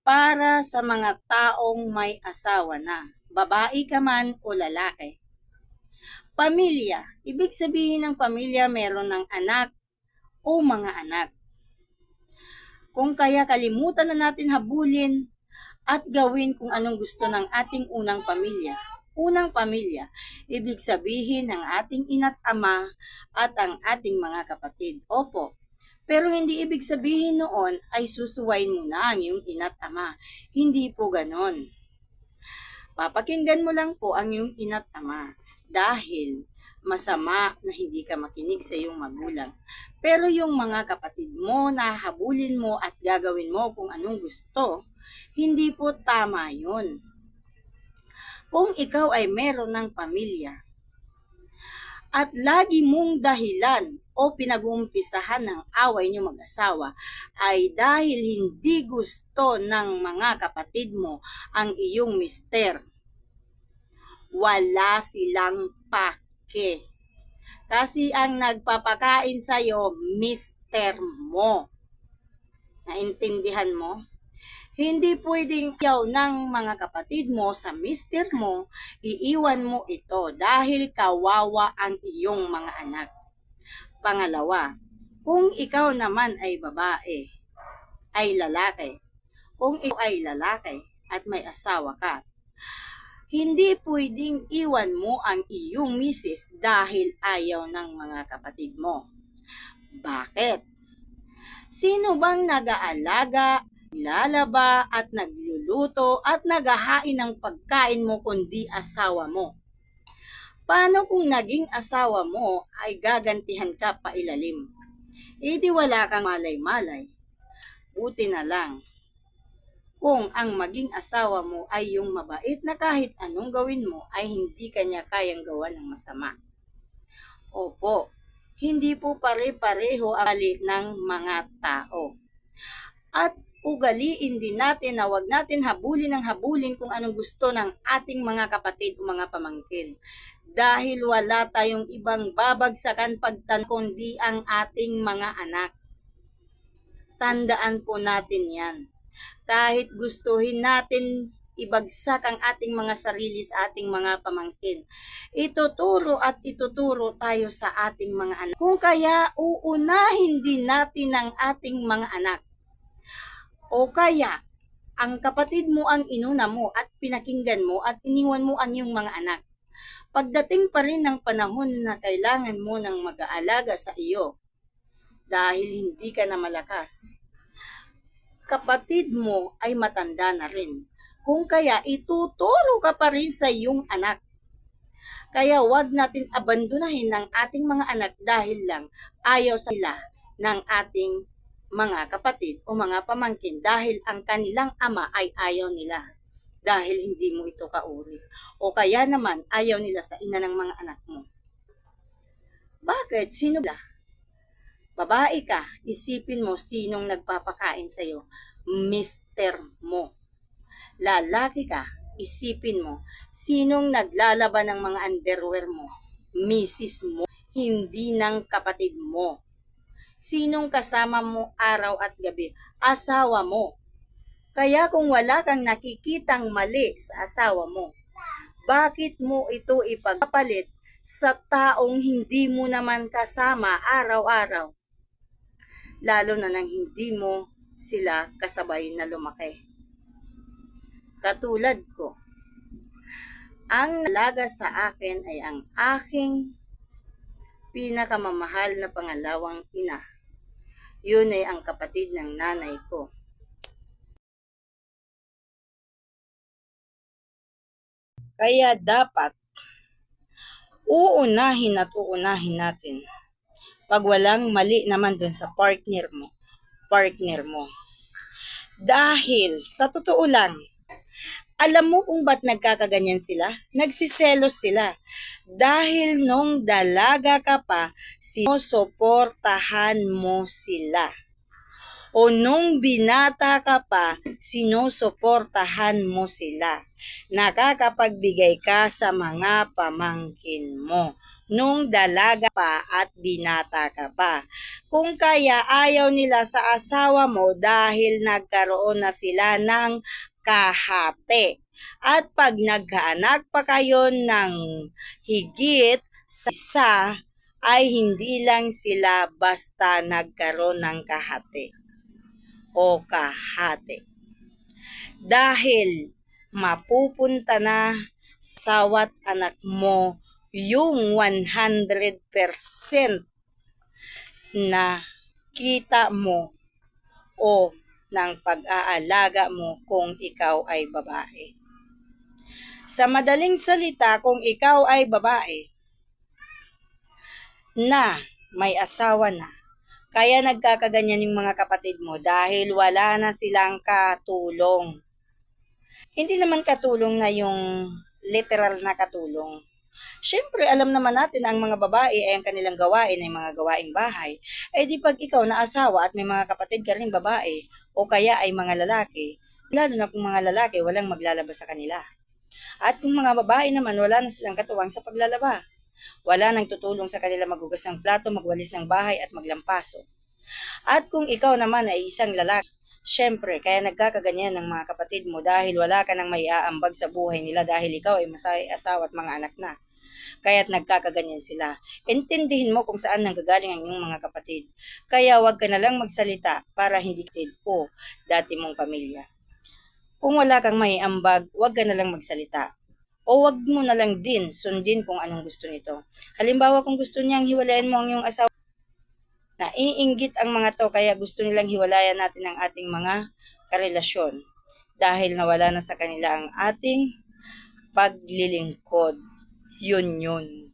para sa mga taong may asawa na, babae ka man o lalaki. Pamilya, ibig sabihin ng pamilya meron ng anak o mga anak. Kung kaya kalimutan na natin habulin at gawin kung anong gusto ng ating unang pamilya. Unang pamilya, ibig sabihin ng ating ina't ama at ang ating mga kapatid. Opo, pero hindi ibig sabihin noon ay susuwain mo na ang iyong ina't ama. Hindi po ganon. Papakinggan mo lang po ang iyong ina't ama dahil masama na hindi ka makinig sa iyong magulang. Pero yung mga kapatid mo na habulin mo at gagawin mo kung anong gusto, hindi po tama yun. Kung ikaw ay meron ng pamilya at lagi mong dahilan o pinag-uumpisahan ng away niyo mag-asawa ay dahil hindi gusto ng mga kapatid mo ang iyong mister, wala silang pake. Kasi ang nagpapakain sa'yo, mister mo. Naintindihan mo? Hindi pwedeng yaw ng mga kapatid mo sa mister mo, iiwan mo ito dahil kawawa ang iyong mga anak. Pangalawa, kung ikaw naman ay babae, ay lalaki, kung ikaw ay lalaki at may asawa ka, hindi pwedeng iwan mo ang iyong misis dahil ayaw ng mga kapatid mo. Bakit? Sino bang nag-aalaga, lalaba at nagluluto at naghahain ng pagkain mo kundi asawa mo? Paano kung naging asawa mo ay gagantihan ka pa ilalim? E di wala kang malay-malay. Buti na lang kung ang maging asawa mo ay yung mabait na kahit anong gawin mo ay hindi kanya kayang gawa ng masama. Opo, hindi po pare-pareho ang mali ng mga tao. At ugaliin din natin na wag natin habulin ng habulin kung anong gusto ng ating mga kapatid o mga pamangkin. Dahil wala tayong ibang babagsakan pagtan kundi ang ating mga anak. Tandaan po natin yan. Kahit gustuhin natin ibagsak ang ating mga sarili sa ating mga pamangkin, ituturo at ituturo tayo sa ating mga anak. Kung kaya uunahin din natin ang ating mga anak. O kaya, ang kapatid mo ang inuna mo at pinakinggan mo at iniwan mo ang iyong mga anak. Pagdating pa rin ng panahon na kailangan mo ng mag-aalaga sa iyo dahil hindi ka na malakas, kapatid mo ay matanda na rin. Kung kaya, ituturo ka pa rin sa iyong anak. Kaya wag natin abandonahin ng ating mga anak dahil lang ayaw sila ng ating mga kapatid o mga pamangkin dahil ang kanilang ama ay ayaw nila dahil hindi mo ito kauri. O kaya naman ayaw nila sa ina ng mga anak mo. Bakit? Sino ba? Babae ka, isipin mo sinong nagpapakain sa'yo. Mister mo. Lalaki ka, isipin mo sinong naglalaban ng mga underwear mo. Misis mo, hindi ng kapatid mo. Sinong kasama mo araw at gabi? Asawa mo. Kaya kung wala kang nakikitang mali sa asawa mo, bakit mo ito ipagpapalit sa taong hindi mo naman kasama araw-araw? Lalo na nang hindi mo sila kasabay na lumaki. Katulad ko, ang alaga sa akin ay ang aking pinakamamahal na pangalawang ina. Yun ay ang kapatid ng nanay ko. Kaya dapat uunahin natin. Pag walang mali naman dun sa partner mo. Dahil sa totoo lang, alam mo kung ba't nagkakaganyan sila? Nagsiselos sila. Dahil nung dalaga ka pa, sinusuportahan mo sila. O nung binata ka pa, sinusuportahan mo sila. Nakakapagbigay ka sa mga pamangkin mo. Nung dalaga pa at binata ka pa. Kung kaya ayaw nila sa asawa mo dahil nagkaroon na sila ng kahati. At pag nagkaanak pa kayo ng higit sa isa, ay hindi lang sila basta nagkaroon ng kahati o kahati. Dahil mapupunta na sa sawat anak mo yung 100% na kita mo o ng pag-aalaga mo kung ikaw ay babae. Sa madaling salita, kung ikaw ay babae na may asawa na, kaya nagkakaganyan yung mga kapatid mo dahil wala na silang katulong. Hindi naman katulong na yung literal na katulong. Siyempre, alam naman natin ang mga babae ay ang kanilang gawain ay mga gawaing bahay. Eh di pag ikaw na asawa at may mga kapatid ka rin babae o kaya ay mga lalaki, lalo na kung mga lalaki walang maglalaba sa kanila. At kung mga babae naman wala na silang katuwang sa paglalaba. Wala nang tutulong sa kanila maghugas ng plato, magwalis ng bahay at maglampaso. At kung ikaw naman ay isang lalaki, syempre, kaya nagkakaganyan ng mga kapatid mo dahil wala ka nang may aambag sa buhay nila dahil ikaw ay masay asawa at mga anak na. Kaya't nagkakaganyan sila. Intindihin mo kung saan nanggagaling ang iyong mga kapatid. Kaya wag ka na lang magsalita para hindi kitid o dati mong pamilya. Kung wala kang may ambag, wag ka na lang magsalita. O wag mo na lang din sundin kung anong gusto nito. Halimbawa kung gusto niyang hiwalayan mo ang iyong asawa, naiinggit ang mga to kaya gusto nilang hiwalayan natin ang ating mga karelasyon dahil nawala na sa kanila ang ating paglilingkod. Yun.